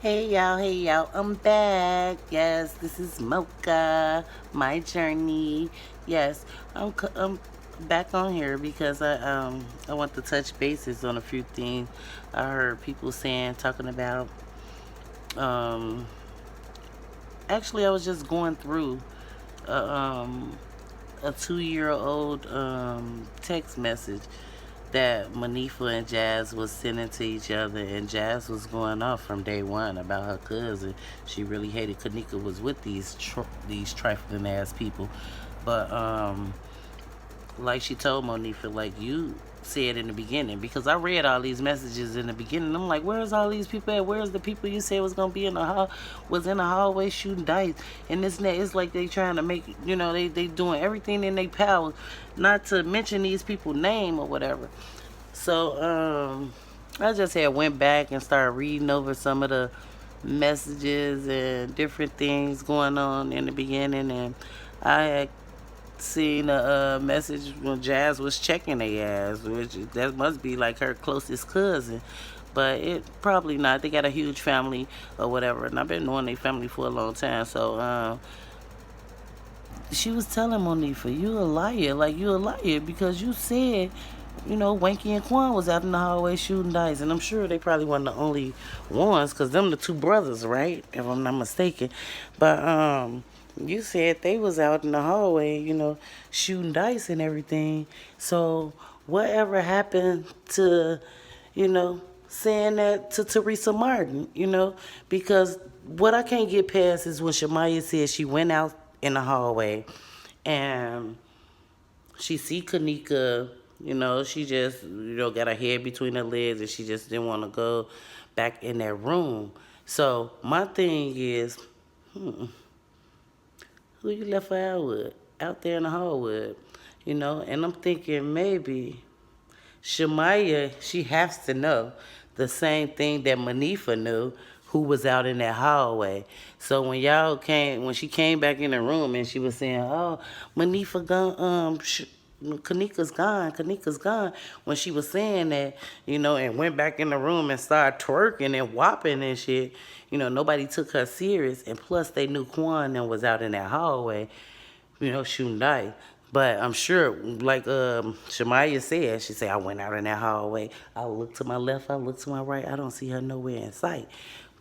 Hey y'all, I'm back. Yes, this is Mocha, my journey. Yes, I'm back on here because I want to touch bases on a few things I heard people talking about. Um, Actually, I was just going through uh, um a 2-year-old text message that MONIFAH and Jazz was sending to each other, and Jazz was going off from day one about her cousin. She really hated Kenneka was with these trifling ass people, but like she told MONIFAH, like you said in the beginning, because I read all these messages in the beginning. I'm like, where's all these people at? Where's the people you said was gonna be in the hall, was in the hallway shooting dice? And this and that. It's like they trying to make, they doing everything in their power not to mention these people's name or whatever. So I just had went back and started reading over some of the messages and different things going on in the beginning, and I had seen a message when Jazz was checking their ass, which that must be like her closest cousin. But it probably not. They got a huge family or whatever, and I've been knowing their family for a long time. So she was telling MONIFAH, you a liar. Like, you a liar because you said, Wanky and Quan was out in the hallway shooting dice. And I'm sure they probably weren't the only ones because them the two brothers, right? If I'm not mistaken. But you said they was out in the hallway, shooting dice and everything. So whatever happened to, saying that to Teresa Martin, because what I can't get past is when SHAMIYAH said she went out in the hallway and she see Kenneka, she just, got her head between her legs and she just didn't want to go back in that room. So my thing is, who you left her out with? Out there in the hallway, and I'm thinking maybe SHAMIYAH, she has to know the same thing that MONIFAH knew, who was out in that hallway. So when she came back in the room and she was saying, "Oh, MONIFAH gone, Kenneka's gone." When she was saying that, and went back in the room and started twerking and whopping and shit, nobody took her serious. And plus, they knew Quan and was out in that hallway, shooting dice. But I'm sure, like SHAMIYAH said, she said, I went out in that hallway. I looked to my left, I looked to my right. I don't see her nowhere in sight.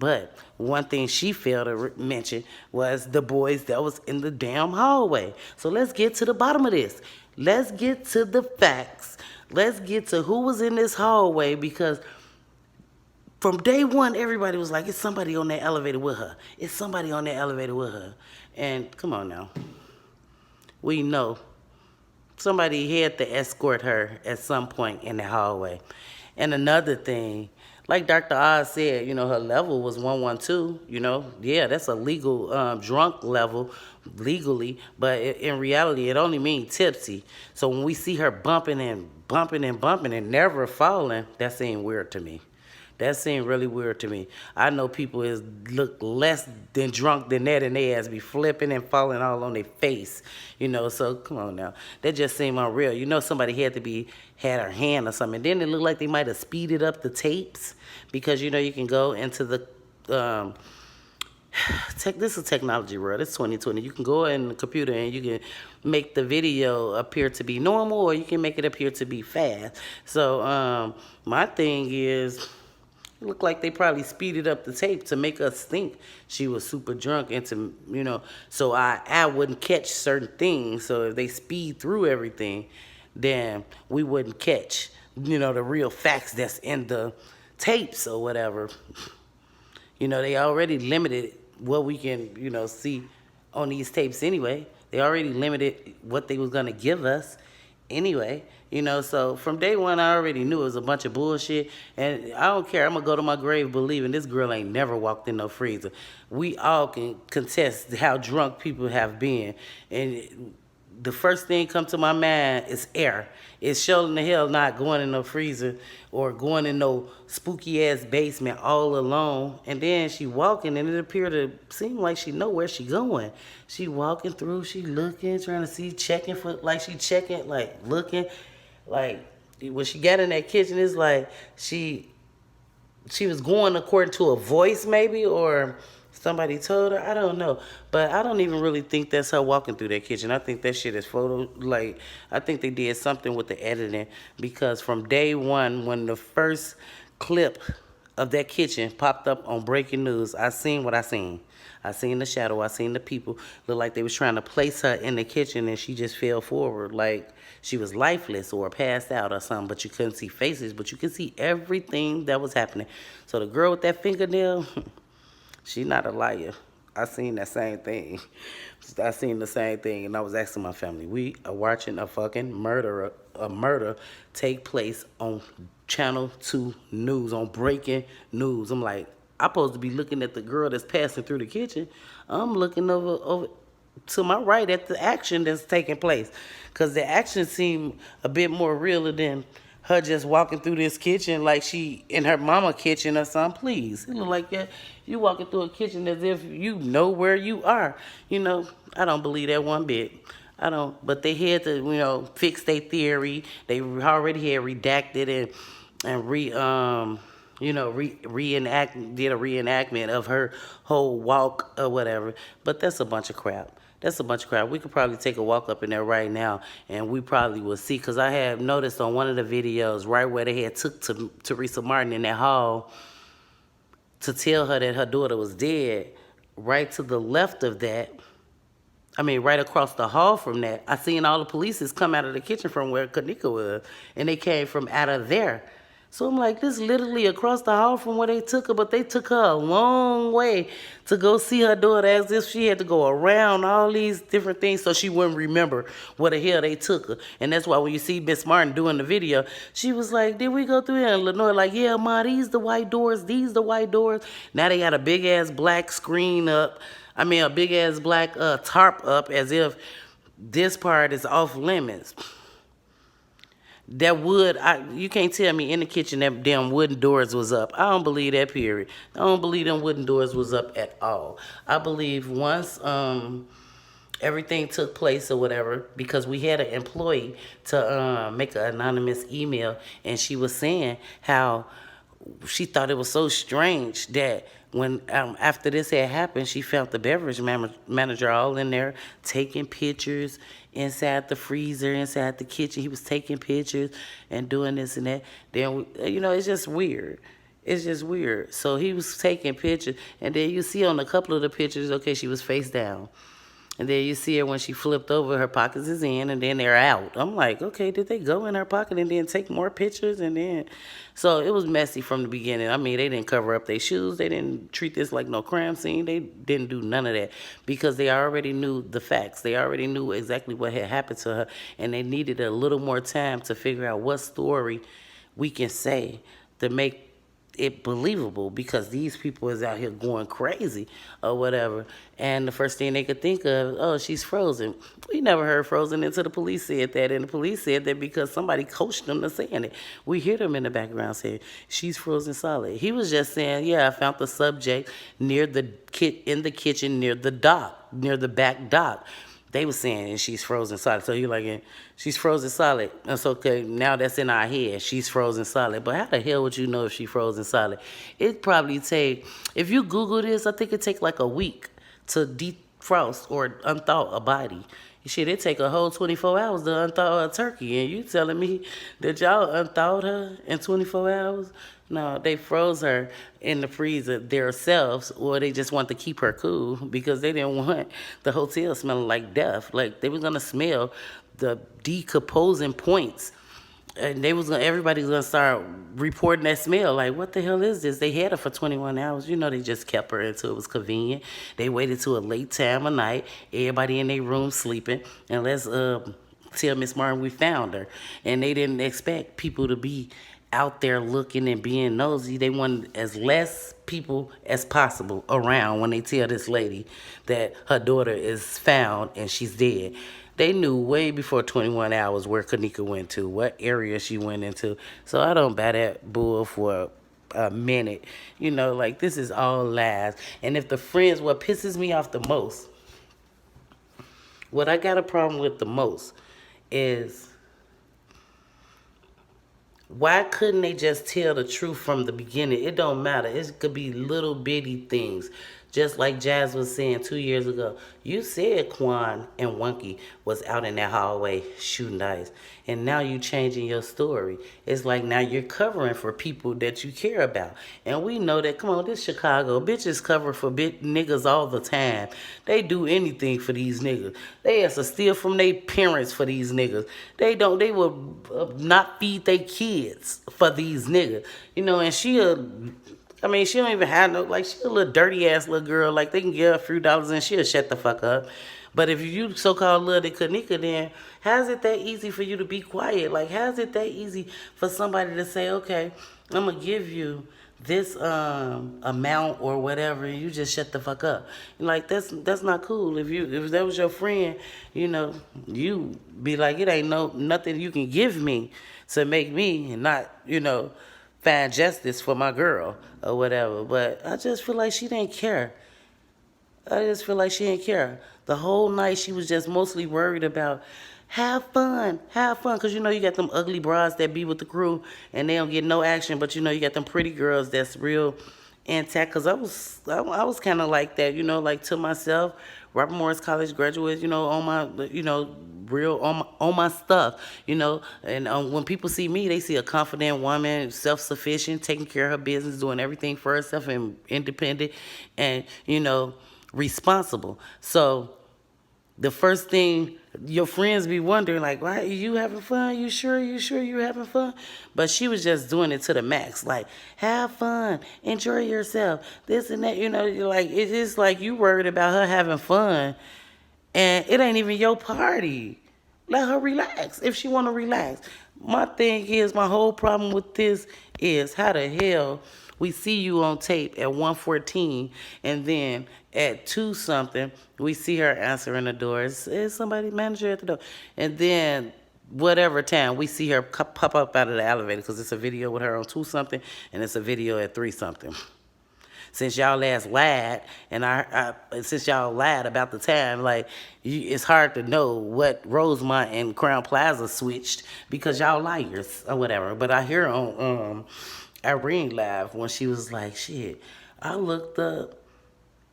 But one thing she failed to mention was the boys that was in the damn hallway. So let's get to the bottom of this. Let's get to the facts. Let's get to who was in this hallway, because from day one, everybody was like, it's somebody on that elevator with her. It's somebody on that elevator with her. And come on now. We know somebody had to escort her at some point in the hallway. And another thing, like Dr. Oz said, her level was 112, Yeah, that's a legal drunk level legally, but in reality, it only means tipsy. So when we see her bumping and bumping and bumping and never falling, that seemed weird to me. That seemed really weird to me. I know people look less than drunk than that, and they ass be flipping and falling all on their face, So come on now, that just seemed unreal. Somebody had her hand or something. And then it looked like they might have speeded up the tapes because you can go into the this is technology world. It's 2020. You can go in the computer and you can make the video appear to be normal, or you can make it appear to be fast. So my thing is, it looked like they probably speeded up the tape to make us think she was super drunk and so I wouldn't catch certain things. So if they speed through everything, then we wouldn't catch, the real facts that's in the tapes or whatever. They already limited what we can, see on these tapes anyway. They already limited what they was going to give us anyway, so from day one, I already knew it was a bunch of bullshit, and I don't care. I'm going to go to my grave believing this girl ain't never walked in no freezer. We all can contest how drunk people have been, and the first thing come to my mind is air. It's sure in the hell not going in no freezer or going in no spooky ass basement all alone. And then she walking, and it appeared to seem like she know where she going. She walking through, she looking, trying to see, checking for, like she checking, like looking, like when she got in that kitchen, it's like she she was going according to a voice maybe, or somebody told her. I don't know. But I don't even really think that's her walking through that kitchen. I think that shit is photo, like, I think they did something with the editing, because from day one, when the first clip of that kitchen popped up on breaking news, I seen what I seen. I seen the shadow. I seen the people. Look like they was trying to place her in the kitchen, and she just fell forward like she was lifeless or passed out or something. But you couldn't see faces, but you could see everything that was happening. So the girl with that fingernail, she not a liar. I seen that same thing. I seen the same thing, and I was asking my family. We are watching a fucking murder take place on Channel 2 News, on breaking news. I'm like, I'm supposed to be looking at the girl that's passing through the kitchen. I'm looking over to my right at the action that's taking place, because the action seemed a bit more realer than her just walking through this kitchen like she in her mama kitchen or something. Please, it look like that you walking through a kitchen as if you know where you are. I don't believe that one bit. I don't. But they had to, fix their theory. They already had redacted and did a reenactment of her whole walk or whatever. But that's a bunch of crap. That's a bunch of crap. We could probably take a walk up in there right now, and we probably will see. Because I have noticed on one of the videos, right where they had took to Teresa Martin in that hall to tell her that her daughter was dead, right to the left of that, right across the hall from that, I seen all the police come out of the kitchen from where Kenneka was, and they came from out of there. So I'm like, this literally across the hall from where they took her, but they took her a long way to go see her daughter, as if she had to go around all these different things so she wouldn't remember where the hell they took her. And that's why when you see Miss Martin doing the video, she was like, did we go through here? And Lenore like, yeah, Ma, these the white doors, these the white doors. Now they got a big-ass black screen up. A big-ass black tarp up, as if this part is off limits. That wood, you can't tell me in the kitchen that damn wooden doors was up. I don't believe that, period. I don't believe them wooden doors was up at all. I believe once everything took place or whatever, because we had an employee to make an anonymous email, and she was saying how she thought it was so strange that when after this had happened, she found the beverage manager all in there taking pictures inside the freezer, inside the kitchen. He was taking pictures and doing this and that. Then, it's just weird. It's just weird. So he was taking pictures, and then you see on a couple of the pictures, okay, she was face down. And then you see her when she flipped over, her pockets is in, and then they're out. I'm like, okay, did they go in her pocket and then take more pictures? And then, so it was messy from the beginning. They didn't cover up their shoes. They didn't treat this like no crime scene. They didn't do none of that, because they already knew the facts. They already knew exactly what had happened to her, and they needed a little more time to figure out what story we can say to make it believable, because these people is out here going crazy or whatever. And the first thing they could think of, oh, she's frozen. We never heard frozen until the police said that, and the police said that because somebody coached them to saying it. We hear them in the background saying she's frozen solid. He was just saying, yeah, I found the subject near the in the kitchen near the dock, near the back dock. They were saying, and she's frozen solid. So you're like, she's frozen solid. That's okay. Now that's in our head. She's frozen solid. But how the hell would you know if she's frozen solid? It probably take, if you Google this, I think it take like a week to defrost or unthaw a body. Shit, it take a whole 24 hours to unthaw a turkey. And you telling me that y'all unthawed her in 24 hours? No, they froze her in the freezer themselves, or they just want to keep her cool because they didn't want the hotel smelling like death. Like, they were going to smell the decomposing points. And everybody was going to start reporting that smell. Like, what the hell is this? They had her for 21 hours. They just kept her until it was convenient. They waited till a late time of night. Everybody in their room sleeping. And let's tell Miss Martin we found her. And they didn't expect people to be out there looking and being nosy. They wanted as less people as possible around when they tell this lady that her daughter is found and she's dead. They knew way before 21 hours where Kenneka went to, what area she went into. So I don't buy that bull for a minute. Like, this is all lies. And if the friends, what pisses me off the most, what I got a problem with the most is Why couldn't they just tell the truth from the beginning? It don't matter. It could be little bitty things. Just like Jazz was saying 2 years ago. You said Quan and Wonky was out in that hallway shooting dice. And now you changing your story. It's like now you're covering for people that you care about. And we know that, come on, this Chicago. Bitches cover for niggas all the time. They do anything for these niggas. They has to steal from their parents for these niggas. They will not feed their kids for these niggas. You know, and she don't even have no, like, she a little dirty ass little girl. Like, they can give her a few dollars and she'll shut the fuck up. But if you so-called love the Kenneka, then how's it that easy for you to be quiet? Like, how's it that easy for somebody to say, okay, I'm going to give you this amount or whatever, and you just shut the fuck up? Like, that's not cool. If that was your friend, you know, you be like, it ain't nothing you can give me to make me not, you know, find justice for my girl or whatever. But I just feel like she didn't care. The whole night she was just mostly worried about have fun. Because, you know, you got them ugly bras that be with the crew and they don't get no action. But, you know, you got them pretty girls that's real intact. Because I was kind of like that, you know, like to myself. Robert Morris College graduate, you know, on my, you know, real on my stuff, you know. And when people see me, they see a confident woman, self-sufficient, taking care of her business, doing everything for herself, and independent, and, you know, responsible. So the first thing your friends be wondering, like, why are you having fun? You sure you having fun? But she was just doing it to the max. Like, have fun, enjoy yourself, this and that. You know, like, it's just like you worried about her having fun, and it ain't even your party. Let her relax if she want to relax. My thing is, my whole problem with this is, how the hell we see you on tape at 1:14, and then at 2 something, we see her answering the door. Is somebody manager at the door? And then whatever time, we see her pop up out of the elevator, because it's a video with her on 2 something, and it's a video at 3 something. Since y'all last lied, and since y'all lied about the time, like, it's hard to know what Rosemont and Crown Plaza switched, because y'all liars or whatever. But I hear on Irene live when she was like, shit, I looked up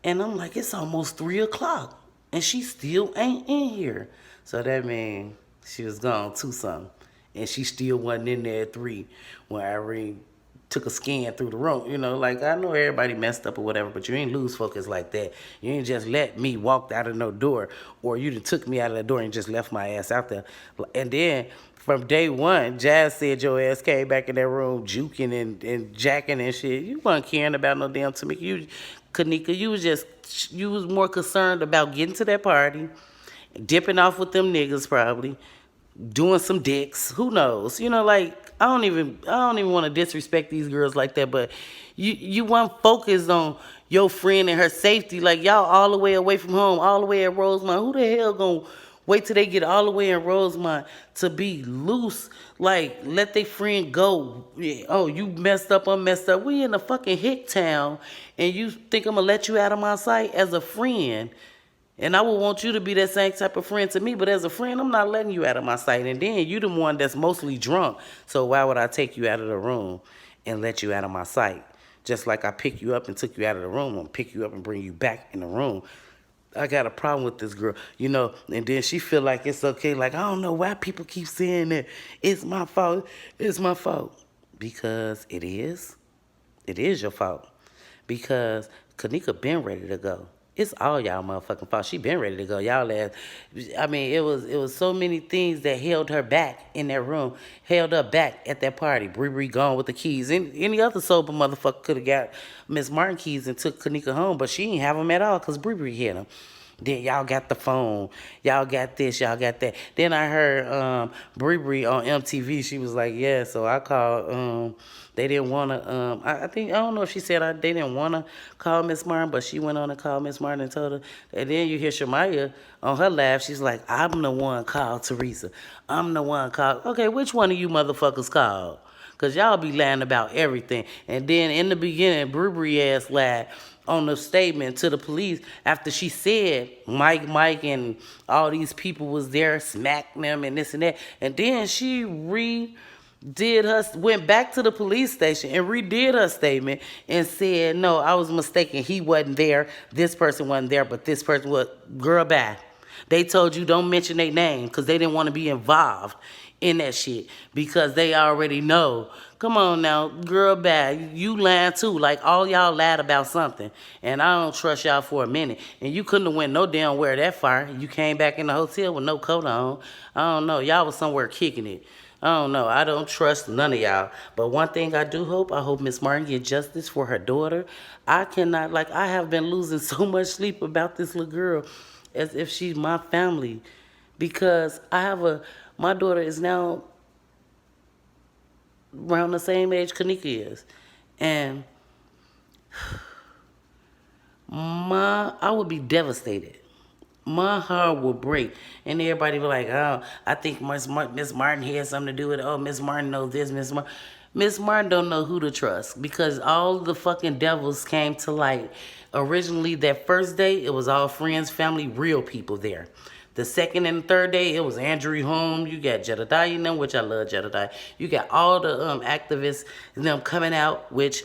and I'm like, it's almost 3 o'clock and she still ain't in here. So that means she was gone 2 something, and she still wasn't in there at 3 when Irene took a scan through the room. You know, like, I know everybody messed up or whatever, but you ain't lose focus like that. You ain't just let me walk out of no door, or you done took me out of the door and just left my ass out there. And then from day one, Jazz said your ass came back in that room juking and jacking and shit. You wasn't caring about no damn Tamika. Kenneka, you was more concerned about getting to that party, dipping off with them niggas probably, doing some dicks. Who knows? You know, like, I don't even want to disrespect these girls like that, but you weren't focused on your friend and her safety. Like, y'all all the way away from home, all the way at Rosemont. Who the hell gonna wait till they get all the way in Rosemont to be loose? Like, let their friend go. Yeah, oh, you messed up, I'm messed up. We in a fucking hick town, and you think I'm gonna let you out of my sight as a friend? And I would want you to be that same type of friend to me, but as a friend, I'm not letting you out of my sight. And then you the one that's mostly drunk, so why would I take you out of the room and let you out of my sight? Just like I pick you up and took you out of the room, I'm pick you up and bring you back in the room. I got a problem with this girl, you know. And then she feel like it's okay. Like, I don't know why people keep saying that it's my fault. It's my fault. Because it is. It is your fault. Because Kenneka been ready to go. It's all y'all motherfucking fault. She been ready to go. Y'all ass. I mean, it was so many things that held her back in that room. Held her back at that party. Bree gone with the keys. Any other sober motherfucker could have got Miss Martin keys and took Kenneka home, but she ain't have them at all because Bree hit them. Then y'all got the phone. Y'all got this. Y'all got that. Then I heard Bree on MTV. She was like, yeah, so I called. They didn't want to, I don't know if she said they didn't want to call Miss Martin, but she went on and called Miss Martin and told her. And then you hear SHAMIYAH on her live. She's like, I'm the one called Teresa. I'm the one called. Okay, which one of you motherfuckers called? Because y'all be lying about everything. And then in the beginning, Bree ass lied on the statement to the police after she said Mike and all these people was there, smacked them and this and that. And then she went back to the police station and redid her statement and said, no, I was mistaken. He wasn't there. This person wasn't there, but this person was. Girl, bye. They told you don't mention their name because they didn't want to be involved in that shit because they already know. Come on now, girl, bad. You lying too. Like all y'all lied about something, and I don't trust y'all for a minute. And you couldn't have went no damn where that far. You came back in the hotel with no coat on. I don't know. Y'all was somewhere kicking it. I don't know. I don't trust none of y'all. But one thing I do hope, I hope Miss Martin get justice for her daughter. I cannot, like, I have been losing so much sleep about this little girl as if she's my family. Because my daughter is now around the same age Kenneka is. And I would be devastated. My heart will break. And everybody be like, oh, I think Miss Martin had something to do with it. Oh, Miss Martin knows this, Miss Martin don't know who to trust because all the fucking devils came to light. Originally, that first day, it was all friends, family, real people there. The second and the third day, it was Andrew home. You got Jedediah and them, which I love Jedediah. You got all the activists and them coming out, which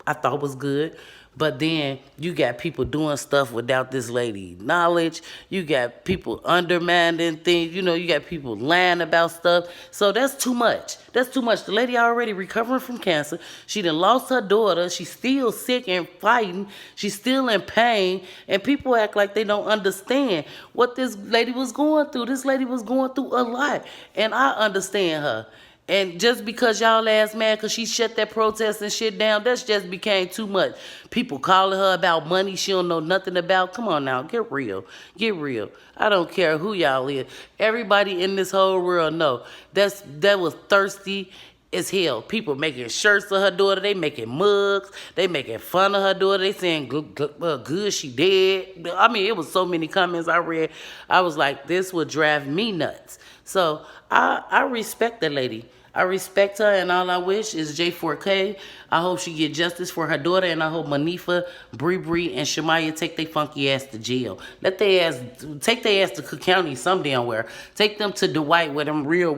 I thought was good. But then you got people doing stuff without this lady knowledge. You got people undermining things. You know, you got people lying about stuff. So that's too much. That's too much. The lady already recovering from cancer. She done lost her daughter. She's still sick and fighting. She's still in pain. And people act like they don't understand what this lady was going through. This lady was going through a lot. And I understand her. And just because y'all ass mad because she shut that protest and shit down, that's just became too much. People calling her about money she don't know nothing about. Come on now, get real. Get real. I don't care who y'all is. Everybody in this whole world know that was thirsty as hell. People making shirts of her daughter. They making mugs. They making fun of her daughter. They saying good she dead. I mean, it was so many comments I read. I was like, this would drive me nuts. So I respect the lady. I respect her, and all I wish is J4K. I hope she get justice for her daughter, and I hope MONIFAH, Bree, and SHAMIYAH take their funky ass to jail. Take their ass to Cook County some damn where. Take them to Dwight where them real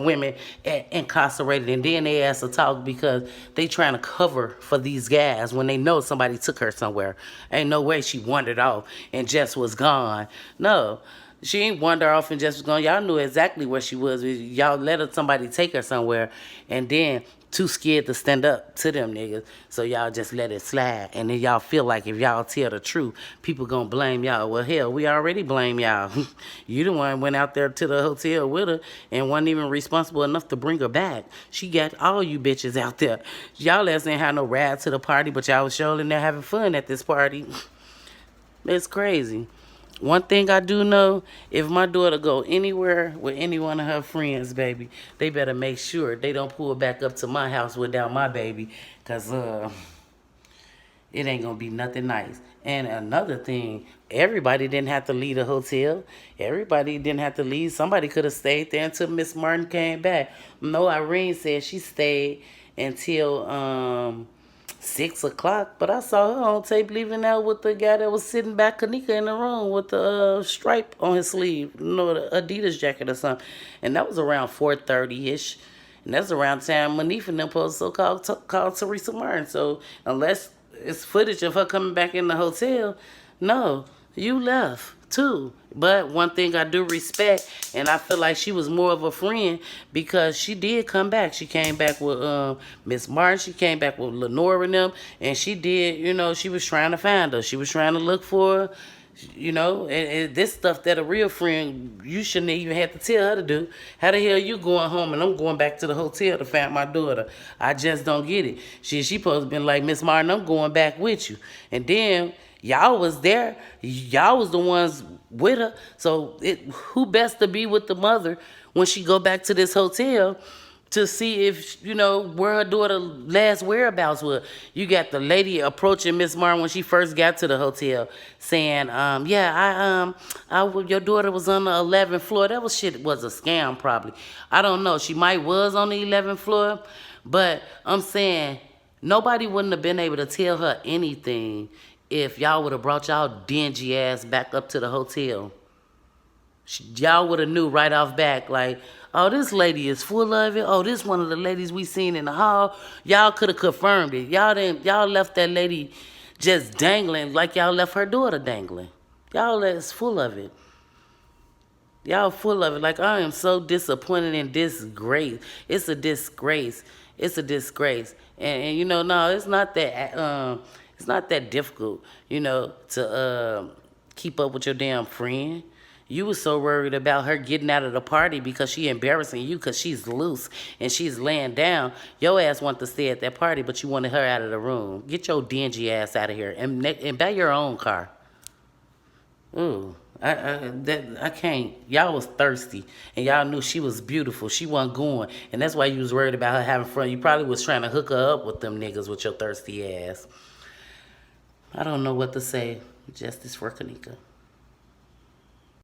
women incarcerated, and then they ass to talk because they trying to cover for these guys when they know somebody took her somewhere. Ain't no way she wandered off and just was gone. No. She ain't wander off and just was gone. Y'all knew exactly where she was. Y'all let somebody take her somewhere and then too scared to stand up to them niggas. So y'all just let it slide. And then y'all feel like if y'all tell the truth, people gonna blame y'all. Well, hell, we already blame y'all. You the one went out there to the hotel with her and wasn't even responsible enough to bring her back. She got all you bitches out there. Y'all ass ain't had no ride to the party, but y'all was showing there having fun at this party. It's crazy. One thing I do know, if my daughter go anywhere with any one of her friends, baby, they better make sure they don't pull back up to my house without my baby, because it ain't going to be nothing nice. And another thing, everybody didn't have to leave the hotel. Everybody didn't have to leave. Somebody could have stayed there until Miss Martin came back. No, Irene said she stayed until 6 o'clock, but I saw her on tape leaving out with the guy that was sitting back Kenneka in the room with the stripe on his sleeve, you know, the Adidas jacket or something. And that was around 4:30-ish. And that's around time MONIFAH and them supposed to call Teresa Martin. So unless it's footage of her coming back in the hotel, no, you left too. But one thing I do respect, and I feel like she was more of a friend because she did come back. She came back with Miss Martin. She came back with Lenore and them, and she did, you know, she was trying to find her. She was trying to look for her, you know, and this stuff that a real friend, you shouldn't even have to tell her to do. How the hell you going home and I'm going back to the hotel to find my daughter? I just don't get it. She supposed to been like, Miss Martin, I'm going back with you. And then y'all was there. Y'all was the ones with her. So who best to be with the mother when she go back to this hotel to see if, you know, where her daughter last whereabouts was. You got the lady approaching Miss Martin when she first got to the hotel saying, yeah, your daughter was on the 11th floor. That was a scam probably. I don't know. She might was on the 11th floor, but I'm saying nobody wouldn't have been able to tell her anything if y'all would have brought y'all dingy ass back up to the hotel. Y'all would have knew right off back, like, oh, this lady is full of it. Oh, this one of the ladies we seen in the hall. Y'all could have confirmed it. Y'all didn't. Y'all left that lady just dangling like y'all left her daughter dangling. Y'all is full of it. Y'all full of it. Like, I am so disappointed and disgrace. It's a disgrace. It's a disgrace. And you know, no, it's not that difficult, you know, to keep up with your damn friend. You was so worried about her getting out of the party because she embarrassing you because she's loose and she's laying down. Your ass wanted to stay at that party, but you wanted her out of the room. Get your dingy ass out of here and buy your own car. Ooh, I can't. Y'all was thirsty and y'all knew she was beautiful. She wasn't going, and that's why you was worried about her having fun. You probably was trying to hook her up with them niggas with your thirsty ass. I don't know what to say. Justice for Kenneka.